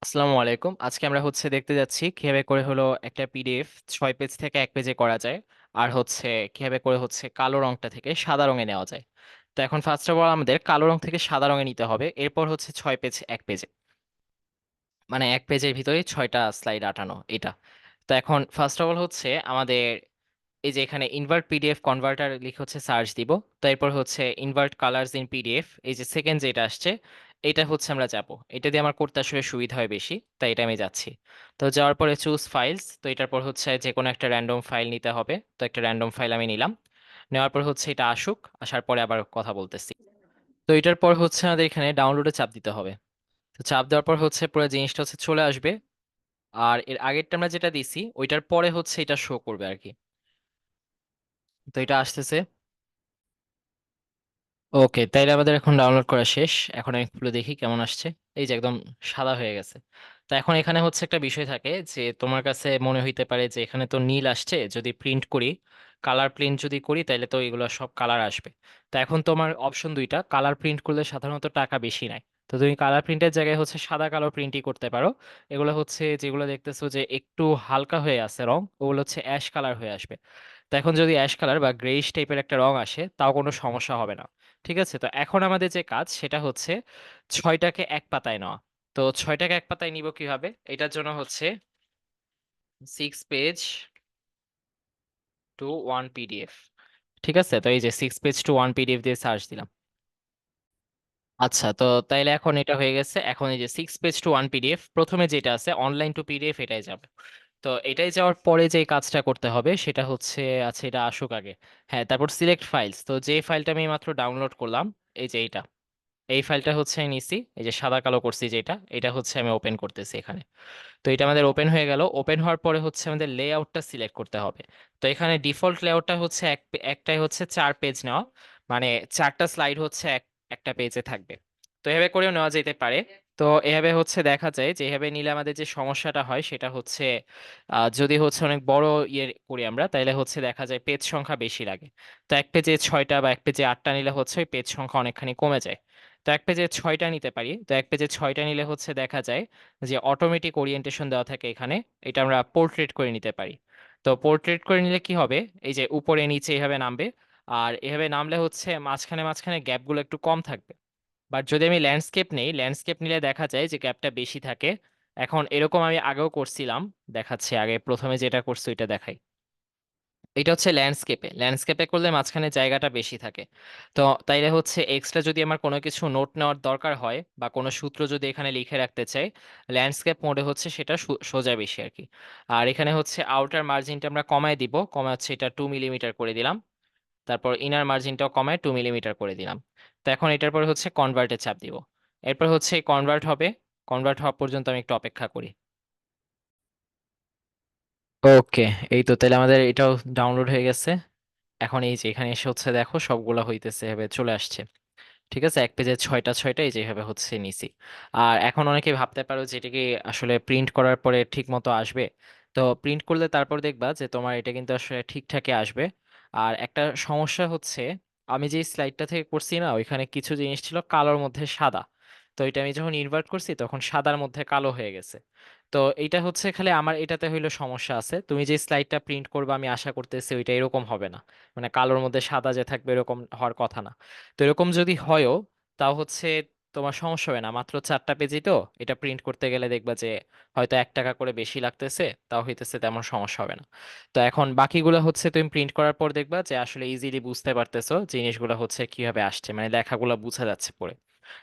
আসসালামু আলাইকুম। আজকে আমরা দেখতে যাচ্ছি কিভাবে করে একটা পিডিএফ 6 পেজ থেকে 1 পেজে করা যায়। আর কিভাবে করে কালো রংটা থেকে সাদা রঙে নেওয়া যায়। তো এখন ফার্স্ট অফ অল আমাদের কালো রং থেকে সাদা রঙে নিতে হবে, এরপর 6 পেজ 1 পেজে, মানে 1 পেজের ভিতরে 6টা স্লাইড আটানো এটা। তো এখন ফার্স্ট অফ অল আমাদের এই যে এখানে ইনভার্ট পিডিএফ কনভার্টার লিখে সার্চ দিব। তো এরপর ইনভার্ট কালার্স ইন পিডিএফ, এই যে সেকেন্ড যেটা আসছে এটা আমরা যাব। এটা দিয়ে আমার করতে আসলে সুবিধা হয় বেশি, তাই এটা আমি যাচ্ছি। তো যাওয়ার পরে চুজ ফাইলস, তো এটার পর যে কোনো একটা র্যান্ডম ফাইল নিতে হবে। তো একটা র্যান্ডম ফাইল আমি নিলাম। নেওয়ার পর এটা আসুক, আসার পরে আবার কথা বলতেছি। তো এটার পর আমাদের এখানে ডাউনলোডে চাপ দিতে হবে। তো চাপ দেওয়ার পর পুরো জিনিসটা চলে আসবে। আর এর আগেরটা আমরা যেটা দিছি ওইটার পরে এটা শো করবে আর কি। তো এটা আসতেছে। ওকে, তাইলে আমাদের এখন ডাউনলোড করা শেষ। এখন আমি খুলে দেখি কেমন আসছে। এই যে একদম সাদা হয়ে গেছে। তো এখন এখানে একটা বিষয় থাকে যে তোমার কাছে মনে হইতে পারে যে এখানে তো নীল আসছে, যদি প্রিন্ট করি, কালার প্রিন্ট যদি করি তাহলে তো এগুলো সব কালার আসবে। তো এখন তোমার অপশন দুইটা, কালার প্রিন্ট করলে সাধারণত টাকা বেশি নেয়। তো তুমি কালার প্রিন্টের জায়গায় সাদা কালো প্রিন্টই করতে পারো। এগুলো যেগুলো দেখতেছো যে একটু হালকা হয়ে আছে রং, ওগুলো অ্যাশ কালার হয়ে আসবে। তো এখন যদি অ্যাশ কালার বা গ্রেইশ টাইপের একটা রং আসে তাও কোনো সমস্যা হবে না। ঠিক আছে, তো এখন আমাদের যে কাজ সেটা 6টাকে এক পাতায় নেওয়া। তো 6টাকে এক পাতায় নিব কিভাবে, এটার জন্য 6 পেজ টু 1 পিডিএফ। ঠিক আছে, তো এই যে 6 পেজ টু 1 পিডিএফ দিয়ে সার্চ দিলাম। আচ্ছা, তো তাইলে এখন এটা হয়ে গেছে। এখন এই যে 6 পেজ টু 1 পিডিএফ, প্রথমে যেটা আছে অনলাইন টু পিডিএফ, এটাই যাবে। তো এটাই যাওয়ার পরে যে কাজটা করতে হবে সেটা আচ্ছা এটা আসুক আগে। হ্যাঁ, তারপর সিলেক্ট ফাইলস, তো যে ফাইলটা আমি মাত্র ডাউনলোড করলাম, এই যে এইটা, এই ফাইলটা আমি নিছি। এই যে সাদা কালো করছি যেটা, এটা আমি ওপেন করতেছি এখানে। তো এটা আমাদের ওপেন হয়ে গেল। ওপেন হওয়ার পরে আমাদের লেআউটটা সিলেক্ট করতে হবে। তো এখানে ডিফল্ট লেআউটটা একটাই 4 পেজ নেওয়া, মানে 4টা স্লাইড একটা পেজে থাকবে। তো এভাবে করেও নেওয়া যেতে পারে। তো এভাবে দেখা যায় যে এভাবে নিলে আমাদের যে সমস্যাটা হয় সেটা যদি অনেক বড় ইয়ে করি আমরা, তাহলে দেখা যায় পেজ সংখ্যা বেশি লাগে। তো 1 পেজে 6টা বা 1 পেজে 8টা নিলে ওই পেজ সংখ্যা অনেকখানি কমে যায়। তো 1 পেজে 6টা নিতে পারি। তো 1 পেজে 6টা নিলে দেখা যায় যে অটোমেটিক ওরিয়েন্টেশন দেওয়া থাকে এখানে। এটা আমরা পোর্ট্রেট করে নিতে পারি। তো পোর্ট্রেট করে নিলে কি হবে, এই যে উপরে নিচে এভাবে নামবে। আর এভাবে নামলে মাঝখানে মাঝখানে গ্যাপগুলো একটু কম থাকবে। বাট যদি আমি ল্যান্ডস্কেপ নেই, ল্যান্ডস্কেপ নিলে দেখা যায় যে গ্যাপটা বেশি থাকে। এখন এরকম আমি আগেও করছিলাম, দেখাচ্ছি। আগে প্রথমে যেটা করছি ওইটা দেখাই। এটা ল্যান্ডস্কেপে, ল্যান্ডস্কেপে করলে মাঝখানে জায়গাটা বেশি থাকে। তো তাইলে এক্সট্রা যদি আমার কোনো কিছু নোট নেওয়ার দরকার হয় বা কোনো সূত্র যদি এখানে লিখে রাখতে চাই, ল্যান্ডস্কেপ মোডে সেটা সোজা বেশি আর কি। আর এখানে আউটার মার্জিনটা আমরা কমায় দিব, কমে এটা 2 মিলিমিটার করে দিলাম। তারপর ইনার মার্জিনটাও কমায় 2 মিলিমিটার করে দিলাম। তো এখন এটার পরে কনভার্টে চাপ দিব। এরপর কনভার্ট হবে। কনভার্ট হওয়া পর্যন্ত আমি একটু অপেক্ষা করি। ওকে, এই তো তাহলে আমাদের এটাও ডাউনলোড হয়ে গেছে। এখন এই যে এখানে এসে দেখো সবগুলা হইতেছে, এভাবে চলে আসছে। ঠিক আছে, 1 পেজে 6টা 6টা এই যেভাবে নিছি। আর এখন অনেকে ভাবতে পারো যে এটা কি আসলে প্রিন্ট করার পরে ঠিক মতো আসবে। তো প্রিন্ট করলে তারপর দেখবা যে তোমার এটা কিন্তু আসলে ঠিকঠাকই আসবে। আর একটা সমস্যা আমি যে স্লাইডটা থেকে করছি না, ওইখানে কিছু জিনিস ছিল কালোর মধ্যে সাদা। তো এটা আমি যখন ইনভার্ট করছি তখন সাদার মধ্যে কালো হয়ে গেছে। তো এইটা খালি আমার এটাতে হইলো সমস্যা আছে। তুমি যে স্লাইডটা প্রিন্ট করবে আমি আশা করতেছি ওইটা এরকম হবে না, মানে কালোর মধ্যে সাদা যে থাকবে এরকম হওয়ার কথা না। তো এরকম যদি হয়ও, তাও তোমার সমস্যা হবে না। মাত্র 4টা পেজই তো, এটা প্রিন্ট করতে গেলে দেখবা যে হয়তো 1 টাকা করে বেশি লাগতেছে, তাও হইতেছে তেমন সমস্যা হবে না। তো এখন বাকিগুলো তুমি প্রিন্ট করার পর দেখবা যে আসলে ইজিলি বুঝতে পারতেছো জিনিসগুলো কিভাবে আসছে, মানে লেখাগুলো বোঝা যাচ্ছে পড়ে।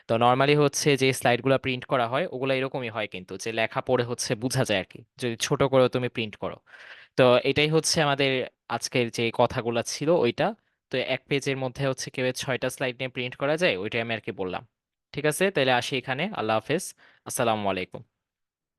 তো নর্মালি যে স্লাইডগুলো প্রিন্ট করা হয় ওগুলো এরকমই হয়, কিন্তু যে লেখা পড়ে বোঝা যায় আর কি, যদি ছোট করেও তুমি প্রিন্ট করো। তো এটাই আমাদের আজকের যে কথাগুলো ছিল ওইটা। তো 1 পেজের মধ্যে কিভাবে 6টা স্লাইড নিয়ে প্রিন্ট করা যায় ওইটাই আমি আর কি বললাম। ঠিক আছে, তাহলে আসি এখানে। আল্লাহ হাফেজ। আসসালামু আলাইকুম।